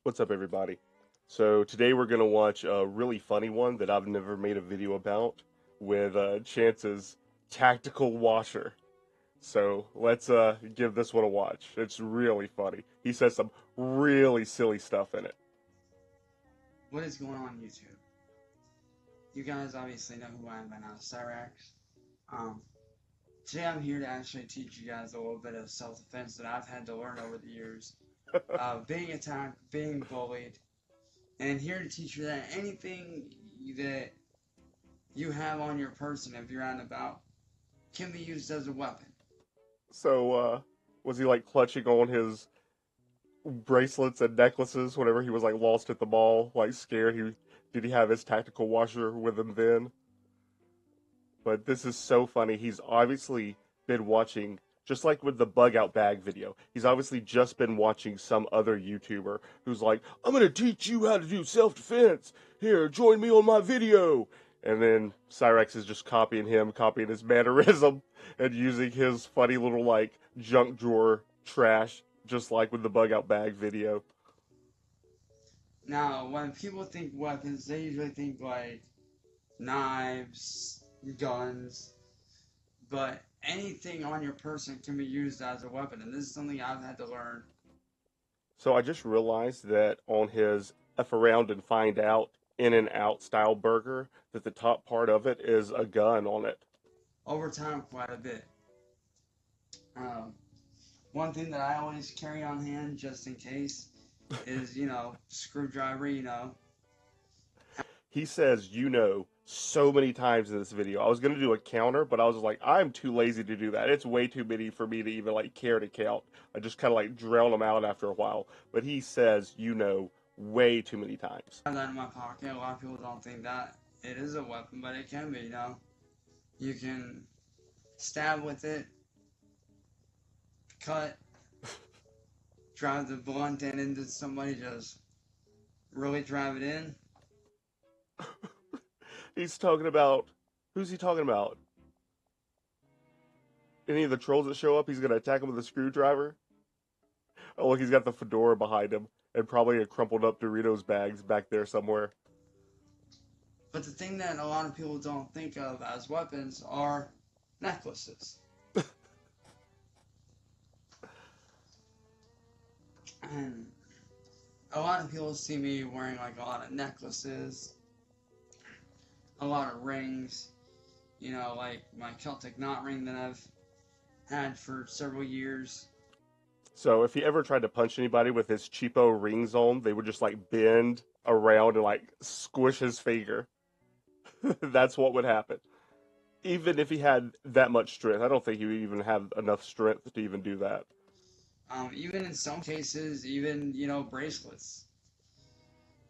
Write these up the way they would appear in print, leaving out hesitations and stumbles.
What's up, everybody? So today we're gonna watch a really funny one that I've never made a video about with Chance's tactical washer. So let's give this one a watch. It's really funny. He says some really silly stuff in it. What is going on YouTube? You guys obviously know who I am by now, Cyraxx. Um, Today I'm here to actually teach you guys a little bit of self-defense that I've had to learn over the years. Being attacked, being bullied, and here to teach you that anything that you have on your person, if you're out and about, can be used as a weapon. So was he like clutching on his bracelets and necklaces whenever he was like lost at the mall, like scared? Did he have his tactical washer with him then? But this is so funny. He's obviously been watching, just like with the bug out bag video, he's obviously just been watching some other YouTuber who's like, I'm gonna teach you how to do self-defense. Here, join me on my video. And then Cyraxx is just copying him, copying his mannerism, and using his funny little like junk drawer trash, just like with the bug out bag video. Now, when people think weapons, they usually think like knives, guns, but anything on your person can be used as a weapon, and this is something I've had to learn. So I just realized that on his F around and find out in and out style burger, that the top part of it is a gun on it. Over time quite a bit. Um, One thing that I always carry on hand just in case is, screwdriver, He says, so many times in this video. I was gonna do a counter, but I was like, I'm too lazy to do that. It's way too many for me to even like care to count. I just kind of like drown them out after a while. But he says, way too many times. I have that in my pocket. A lot of people don't think that it is a weapon, but it can be, You can stab with it, cut, drive the blunt end into somebody, just really drive it in. He's talking about, who's he talking about? Any of the trolls that show up, he's gonna attack him with a screwdriver. Oh, look, he's got the fedora behind him, and probably a crumpled up Doritos bags back there somewhere. But the thing that a lot of people don't think of as weapons are necklaces. And a lot of people see me wearing like a lot of necklaces, a lot of rings, like my Celtic knot ring that I've had for several years. So if he ever tried to punch anybody with his cheapo rings on, they would just like bend around and like squish his finger. That's what would happen. Even if he had that much strength, I don't think he would even have enough strength to even do that. Even in some cases, even, bracelets.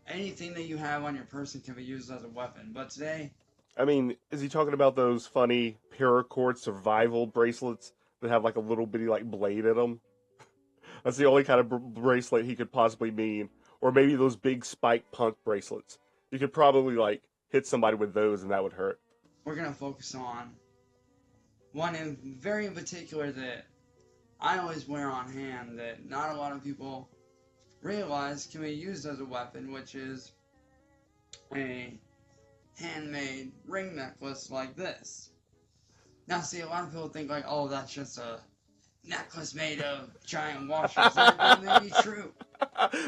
Anything that you have on your person can be used as a weapon. But today, I mean, is he talking about those funny paracord survival bracelets that have like a little bitty like blade in them? That's the only kind of bracelet he could possibly mean. Or maybe those big spike punk bracelets. You could probably like hit somebody with those and that would hurt. we're going to focus on one very in particular that I always wear on hand that not a lot of people realize can be used as a weapon, which is a handmade ring necklace like this. Now, see, a lot of people think like, oh, that's just a necklace made of giant washers. That may be true.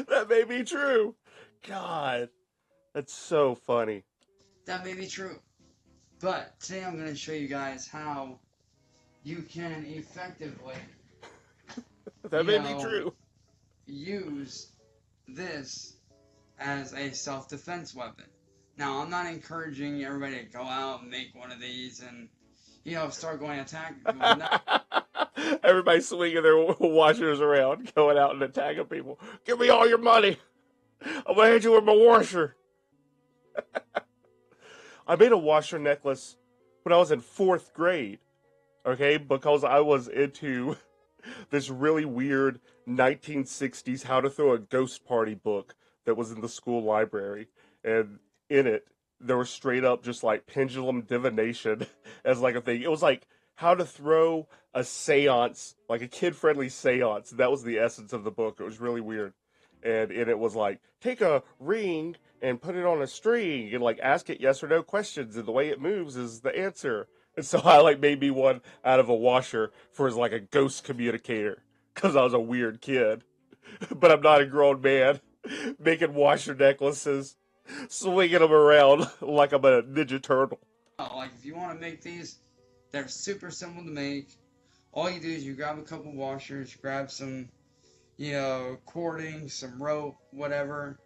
That may be true. God, that's so funny. That may be true. But today I'm going to show you guys how you can effectively That may be true. use this as a self-defense weapon. Now, I'm not encouraging everybody to go out and make one of these and, start going attacking people. No. Everybody swinging their washers around, going out and attacking people. Give me all your money. I'm gonna hit you with my washer. I made a washer necklace when I was in 4th grade. Okay, because I was into this really weird 1960s how to throw a ghost party book that was in the school library, and in it there was straight up just like pendulum divination as like a thing. It was like how to throw a seance, like a kid friendly seance. That was the essence of the book. It was really weird. and it was like, take a ring and put it on a string and like ask it yes or no questions, and the way it moves is the answer. And so I like made me one out of a washer for as like a ghost communicator because I was a weird kid, but I'm not a grown man making washer necklaces, swinging them around like I'm a Ninja Turtle. Like if you want to make these, they're super simple to make. All you do is you grab a couple washers, grab some, cording, some rope, whatever.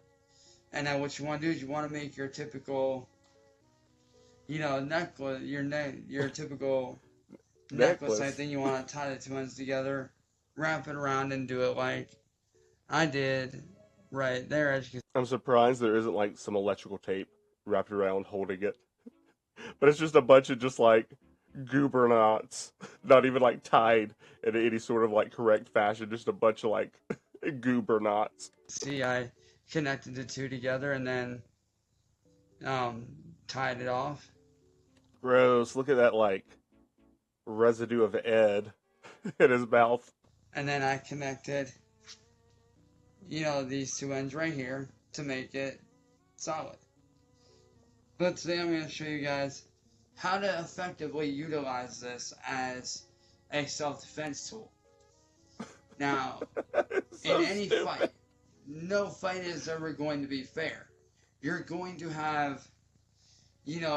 And then what you want to do is you want to make your typical, necklace, your typical necklace type Necklace. thing. You want to tie the two ends together, wrap it around, and do it like I did right there. As you I'm surprised there isn't like some electrical tape wrapped around holding it, but it's just a bunch of just like goober knots, not even like tied in any sort of like correct fashion, just a bunch of like goober knots. can see, I connected the two together and then um, tied it off. Gross. Look at that like residue of Ed in his mouth. And then I connected, these two ends right here to make it solid. But today I'm going to show you guys how to effectively utilize this as a self-defense tool. Now, So in any stupid. fight, no fight is ever going to be fair. You're going to have,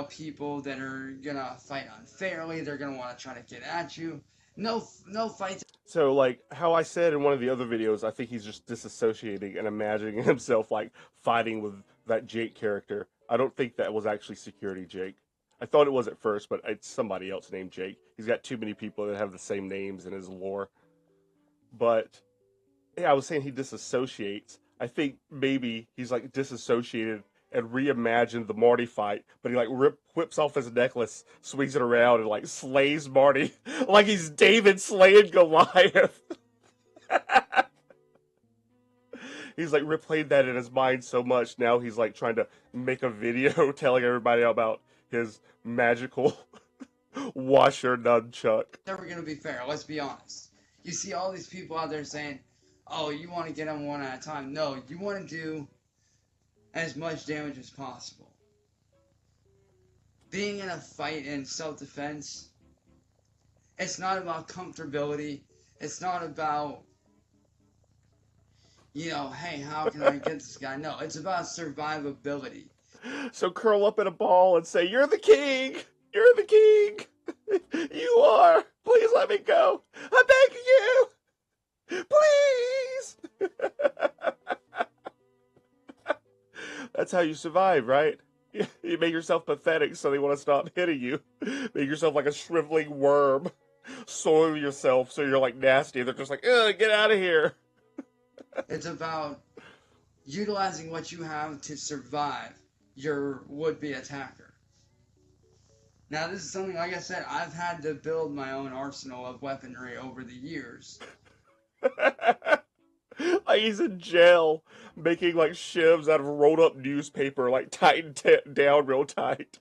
people that are going to fight unfairly. They're going to want to try to get at you. No fights. So, like how I said in one of the other videos, I think he's just disassociating and imagining himself like fighting with that Jake character. I don't think that was actually Security Jake. I thought it was at first, but it's somebody else named Jake. He's got too many people that have the same names in his lore. But yeah, I was saying he disassociates. I think maybe he's like disassociated and reimagined the Marty fight, but he like whips off his necklace, swings it around, and like slays Marty like he's David slaying Goliath. He's like replayed that in his mind so much. Now he's like trying to make a video telling everybody about his magical washer nunchuck. Never going to be fair. Let's be honest. You see all these people out there saying, oh, you want to get them one at a time. No, you want to do as much damage as possible. Being in a fight in self-defense, it's not about comfortability. It's not about, hey, how can I get this guy? No, it's about survivability. So curl up in a ball and say, "You're the king! You're the king! You are! Please let me go! I'm begging you! Please!" That's how you survive, right? You make yourself pathetic so they want to stop hitting you. Make yourself like a shriveling worm. Soil yourself so you're like nasty. They're just like, ugh, get out of here. It's about utilizing what you have to survive your would-be attacker. Now, this is something, like I said, I've had to build my own arsenal of weaponry over the years. Like he's in jail making like shivs out of rolled up newspaper, like tightened down real tight.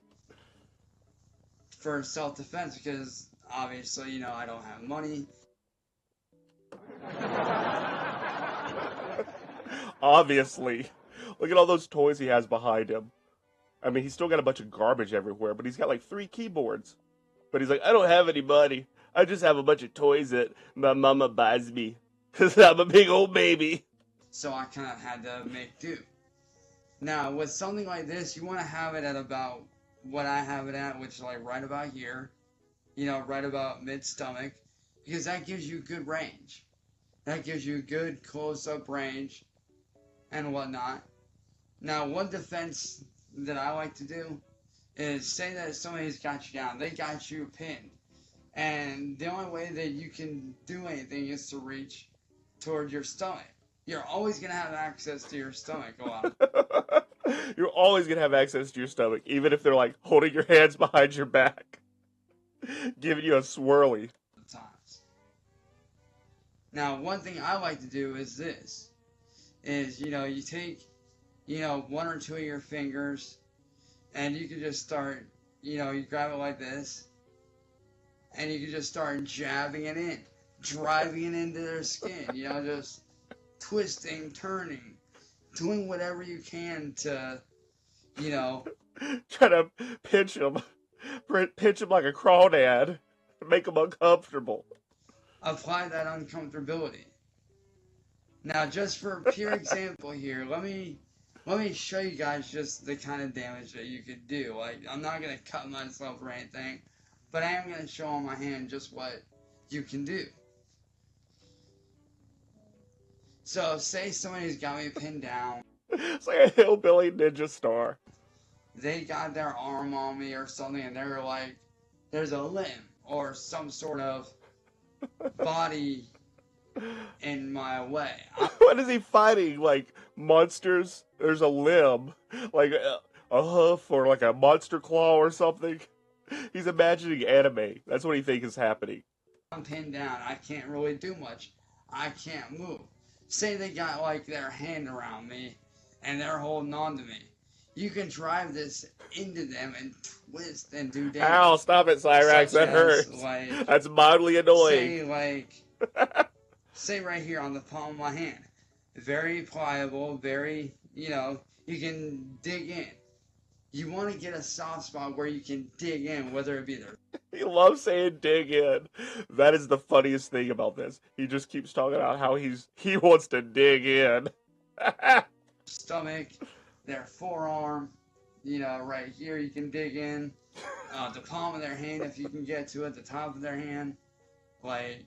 For self-defense, because obviously, I don't have money. Obviously. Look at all those toys he has behind him. I mean, he's still got a bunch of garbage everywhere, but he's got like 3 keyboards. But he's like, I don't have any money. I just have a bunch of toys that my mama buys me. Because I'm a big old baby. So I kind of had to make do. Now, with something like this, you want to have it at about what I have it at, which is like right about here. Right about mid-stomach. Because that gives you good range. That gives you good close-up range and whatnot. Now, one defense that I like to do is say that somebody's got you down. They got you pinned. And the only way that you can do anything is to reach toward your stomach. You're always going to have access to your stomach a lot of You're always going to have access to your stomach, even if they're like holding your hands behind your back, giving you a swirly. times. Now, one thing I like to do is this. You take, one or two of your fingers, and you can just start, you grab it like this, and you can just start jabbing it in, driving it into their skin, just twisting, turning, doing whatever you can to, you know, Try to pinch him, pinch him like a crawdad, make him uncomfortable. apply that uncomfortability. Now, just for pure example here, let me show you guys just the kind of damage that you could do. Like, I'm not gonna cut myself or anything, but I am gonna show on my hand just what you can do. So, say somebody's got me pinned down. It's like a hillbilly ninja star. They got their arm on me or something, and they're like, there's a limb or some sort of body in my way. What is he fighting? Like monsters? There's a limb, like a hoof or like a monster claw or something. He's imagining anime. That's what he thinks is happening. I'm pinned down. I can't really do much. I can't move. Say they got like their hand around me and they're holding on to me. You can drive this into them and twist and do damage. Ow, stop it, Cyrax. That hurts. Like, that's mildly annoying. Say right here on the palm of my hand. Very pliable, very, you can dig in. You want to get a soft spot where you can dig in, whether it be there. He loves saying dig in. That is the funniest thing about this. He just keeps talking about how he wants to dig in. Stomach, their forearm, right here you can dig in. The palm of their hand if you can get to it, the top of their hand. Like,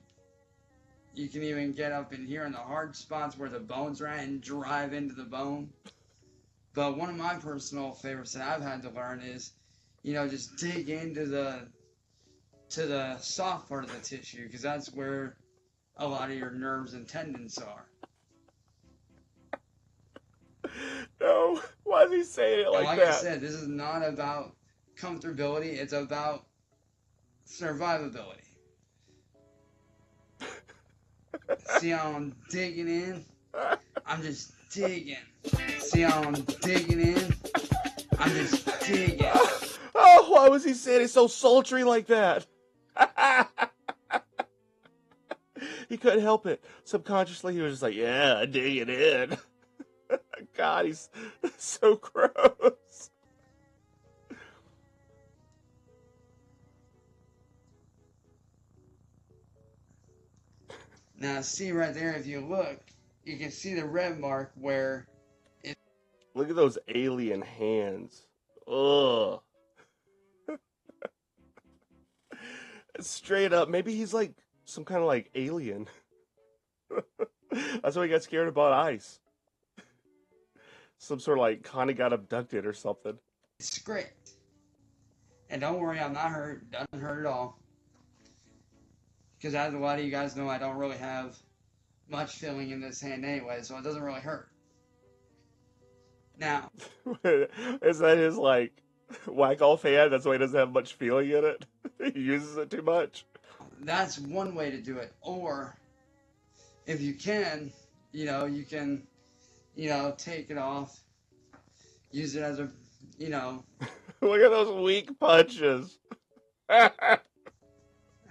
you can even get up in here in the hard spots where the bones are at and drive into the bone. But one of my personal favorites that I've had to learn is, just dig into the soft part of the tissue, because that's where a lot of your nerves and tendons are. No, why is he saying it like that? Like I said, this is not about comfortability, it's about survivability. See how I'm digging in? I'm just digging. See how I'm digging in? I'm just digging. Oh, why was he saying it so sultry like that? He couldn't help it. Subconsciously, he was just like, yeah, digging in. God, he's so gross. Now, see right there, if you look, you can see the red mark where it... Look at those alien hands. Ugh. Straight up, maybe he's like some kind of like alien. That's why he got scared about ice. Some sort of like Connie got abducted or something. It's great. And don't worry, I'm not hurt. Doesn't hurt at all. Because as a lot of you guys know, I don't really have much feeling in this hand anyway, so it doesn't really hurt. Now, is that his like whack-off hand? That's why he doesn't have much feeling in it. He uses it too much. That's one way to do it. Or if you can, you can, take it off, use it as a, Look at those weak punches.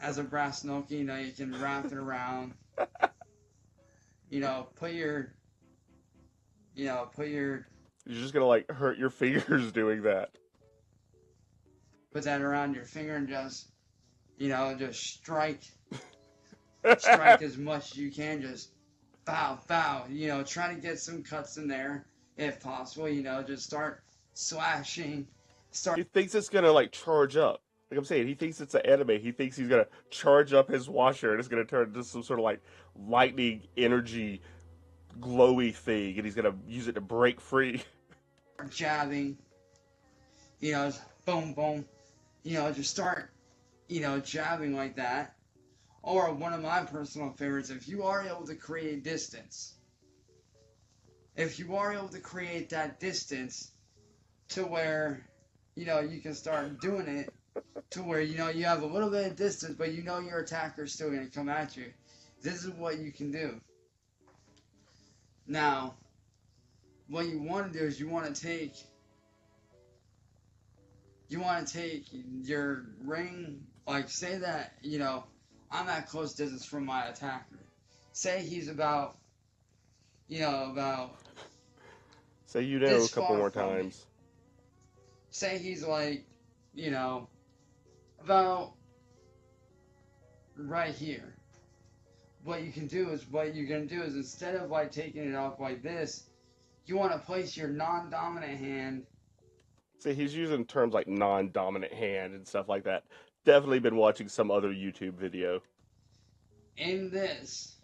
As a brass knuckle, you can wrap it around. Put your. You're just gonna like hurt your fingers doing that. Put that around your finger and just strike. Strike as much as you can. Just bow. Try to get some cuts in there if possible. Just start slashing. He thinks it's gonna like charge up. Like I'm saying, he thinks it's an anime. He thinks he's gonna charge up his washer and it's gonna turn into some sort of like lightning energy glowy thing, and he's gonna use it to break free. Jabbing, boom, boom, just start, jabbing like that. Or one of my personal favorites, if you are able to create distance, that distance to where, you can start doing it to where, you have a little bit of distance, but your attacker is still going to come at you. This is what you can do. Now, what you want to do is you want to take your ring, like say that, I'm at close distance from my attacker. Say he's about Say a this couple far more from me. times. Say he's like, you know, about right here. What you're gonna do is instead of like taking it off like this, you want to place your non-dominant hand See, he's using terms like non-dominant hand and stuff like that. Definitely been watching some other YouTube video. in this,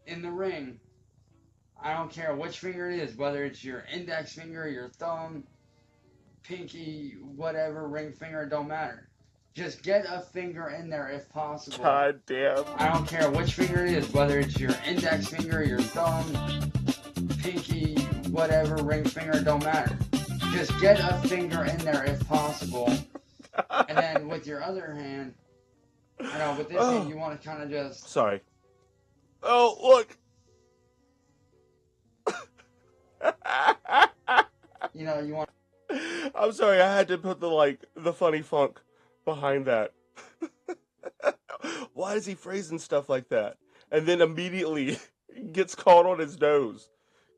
in the ring. I don't care which finger it is, whether it's your index finger, your thumb, pinky, whatever, ring finger, it don't matter. Just get a finger in there if possible. God damn. I don't care which finger it is, whether it's your index finger, your thumb, pinky, whatever, ring finger, it don't matter. Just get a finger in there if possible. And then with your other hand, with this hand, you want to kind of just... Sorry. Oh, look. you want... I'm sorry, I had to put the funny funk behind that. Why is he phrasing stuff like that? And then immediately gets caught on his nose.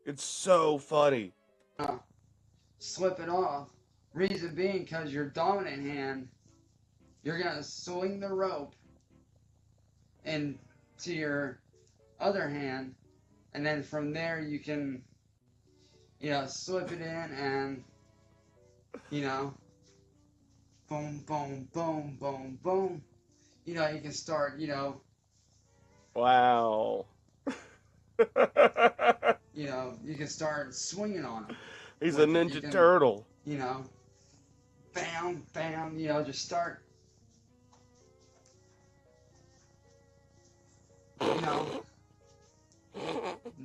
It's so funny. slip it off. Reason being, because your dominant hand, you're going to swing the rope into your other hand, and then from there you can, slip it in and, boom, boom, boom, boom, boom. You can start, Wow. you can start swinging on them. He's a Ninja Turtle. Bam, bam, just start,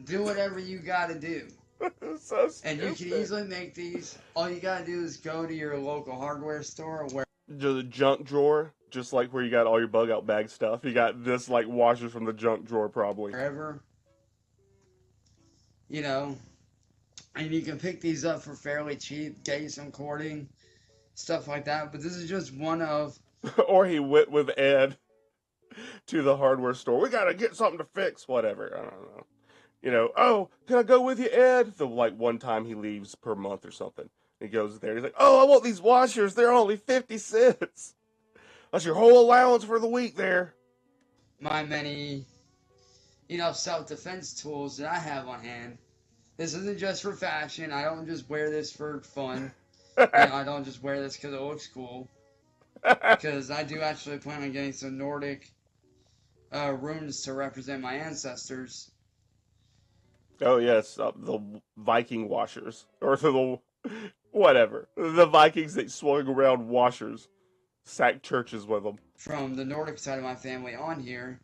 do whatever you gotta do. So stupid. And you can easily make these. All you gotta do is go to your local hardware store where The junk drawer, just like where you got all your bug out bag stuff. You got this washer from the junk drawer probably. wherever, and you can pick these up for fairly cheap, get you some cording, stuff like that. But this is just one of... Or he went with Ed to the hardware store. We gotta get something to fix, whatever. I don't know. Oh, can I go with you, Ed? The one time he leaves per month or something. He goes there. He's like, oh, I want these washers. They're only 50 cents. That's your whole allowance for the week there. my many, self-defense tools that I have on hand. This isn't just for fashion. I don't just wear this for fun. I don't just wear this because it looks cool. Because I do actually plan on getting some Nordic runes to represent my ancestors. Oh, yes, the Viking washers. Or whatever. The Vikings that swung around washers. Sacked churches with them. From the Nordic side of my family on here.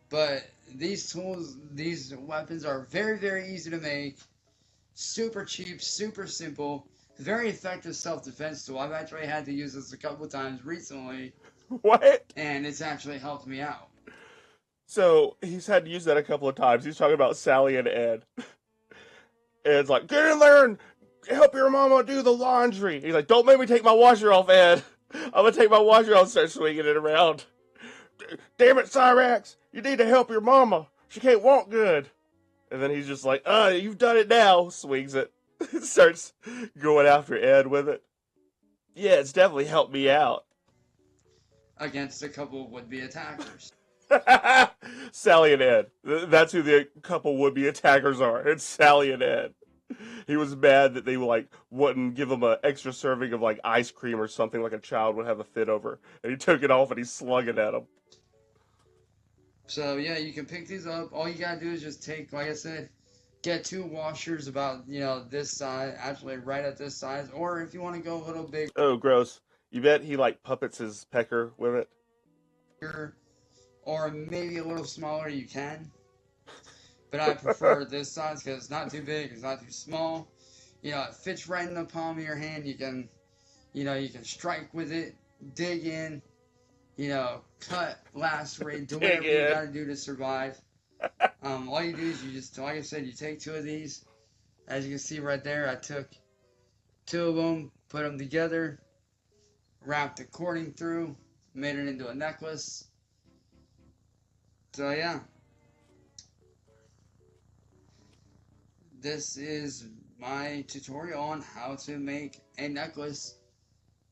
But these tools, these weapons are very, very easy to make. Super cheap, super simple. Very effective self-defense tool. I've actually had to use this a couple times recently. What? And it's actually helped me out. So, he's had to use that a couple of times. He's talking about Sally and Ed. Ed's like, get in there and help your mama do the laundry. He's like, don't make me take my washer off, Ed. I'm gonna take my washer off and start swinging it around. Damn it, Cyraxx. You need to help your mama. She can't walk good. And then he's just like, you've done it now. Swings it. Starts going after Ed with it. Yeah, it's definitely helped me out. Against a couple of would-be attackers. Sally and Ed. That's who the couple would-be attackers are. It's Sally and Ed. He was mad that they wouldn't give him an extra serving of ice cream or something like a child would have a fit over. And he took it off and he slung it at him. So yeah, you can pick these up. All you gotta do is just take, like I said, get 2 washers about, this size, actually right at this size. Or if you want to go a little bigger. Oh, gross. You bet he puppets his pecker with it? Or maybe a little smaller, you can. But I prefer this size because it's not too big, it's not too small. It fits right in the palm of your hand. You can, you can strike with it, dig in, cut, lacerate, do whatever you gotta do to survive. All you do is you just, like I said, you take 2 of these. As you can see right there, I took 2 of them, put them together, wrapped the cording through, made it into a necklace. So yeah. This is my tutorial on how to make a necklace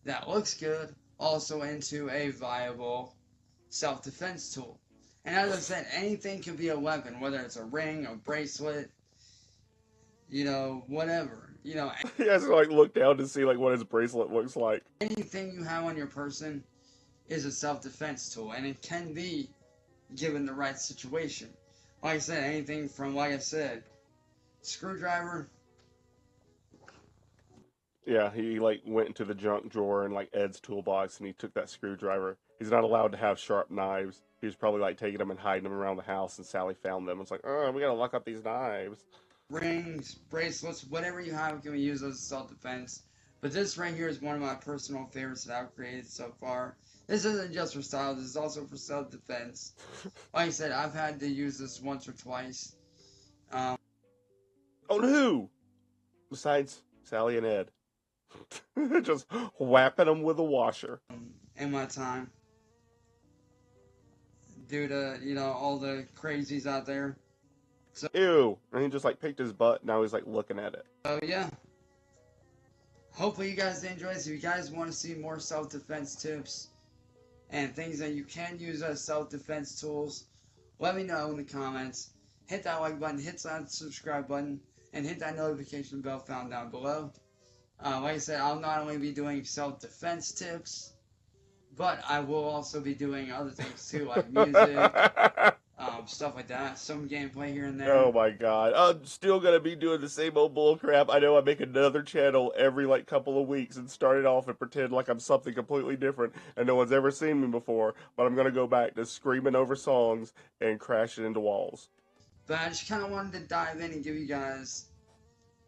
that looks good also into a viable self-defense tool. And as I said, anything can be a weapon, whether it's a ring, a bracelet, whatever. He has to like look down to see like what his bracelet looks like. Anything you have on your person is a self-defense tool, and it can be given the right situation. Like I said, anything from, like I said, screwdriver. Yeah, he like went into the junk drawer in like Ed's toolbox and he took that screwdriver. He's not allowed to have sharp knives. He was probably like taking them and hiding them around the house, and Sally found them. It's like, oh, we gotta lock up these knives. Rings, bracelets, whatever you have can be used as self-defense. But this right here is one of my personal favorites that I've created so far. This isn't just for style, this is also for self-defense. Like I said, I've had to use this once or twice. On who? Besides Sally and Ed. Just whapping them with a washer. In my time. Due to, all the crazies out there. So, ew. And he just like picked his butt, now he's like looking at it. So yeah. Hopefully you guys enjoy this. If you guys want to see more self-defense tips and things that you can use as self-defense tools, let me know in the comments. Hit that like button, hit that subscribe button, and hit that notification bell found down below. Like I said, I'll not only be doing self-defense tips, but I will also be doing other things too, like music, stuff like that. Some gameplay here and there. Oh my god. I'm still gonna be doing the same old bull crap. I know I make another channel every like couple of weeks and start it off and pretend like I'm something completely different and no one's ever seen me before, but I'm gonna go back to screaming over songs and crashing into walls. But I just kind of wanted to dive in and give you guys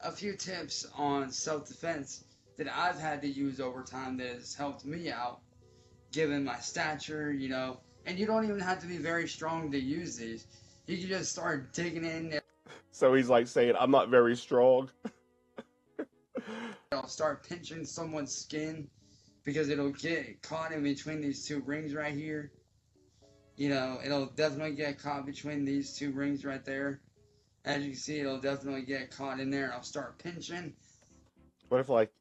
a few tips on self-defense that I've had to use over time that has helped me out, given my stature, and you don't even have to be very strong to use these. You can just start digging in. So he's like saying, I'm not very strong. It'll start pinching someone's skin because it'll get caught in between these two rings right here. It'll definitely get caught between these two rings right there. As you can see, it'll definitely get caught in there and I'll start pinching. What if like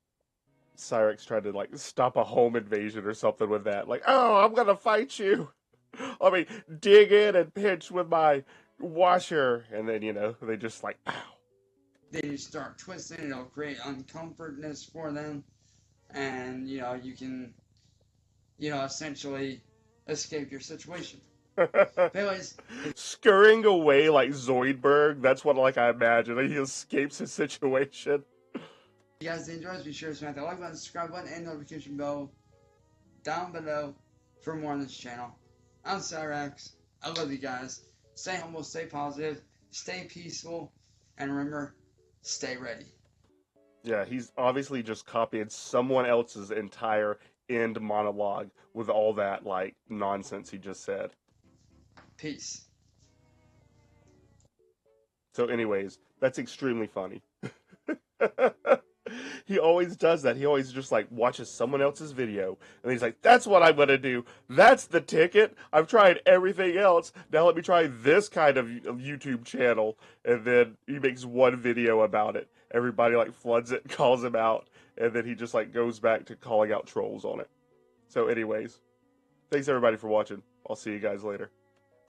Cyraxx tried to like stop a home invasion or something with that? Like, oh, I'm gonna fight you. Let me dig in and pinch with my washer. And then, they just like, ow. They just start twisting. It'll create uncomfortness for them. And, you can, essentially escape your situation. Anyways, scurrying away like Zoidberg. That's what like I imagine. He escapes his situation. If you guys enjoyed this, be sure to smack that like button, subscribe button, and notification bell down below for more on this channel. I'm Cyraxx. I love you guys. Stay humble, stay positive, stay peaceful, and remember, stay ready. Yeah, he's obviously just copying someone else's entire end monologue with all that like nonsense he just said. Peace. So anyways, that's extremely funny. He always does that. He always just like watches someone else's video and he's like, that's what I'm gonna do. That's the ticket. I've tried everything else. Now let me try this kind of YouTube channel. And then he makes one video about it. Everybody like floods it, calls him out, and then he just like goes back to calling out trolls on it. So anyways, thanks everybody for watching. I'll see you guys later.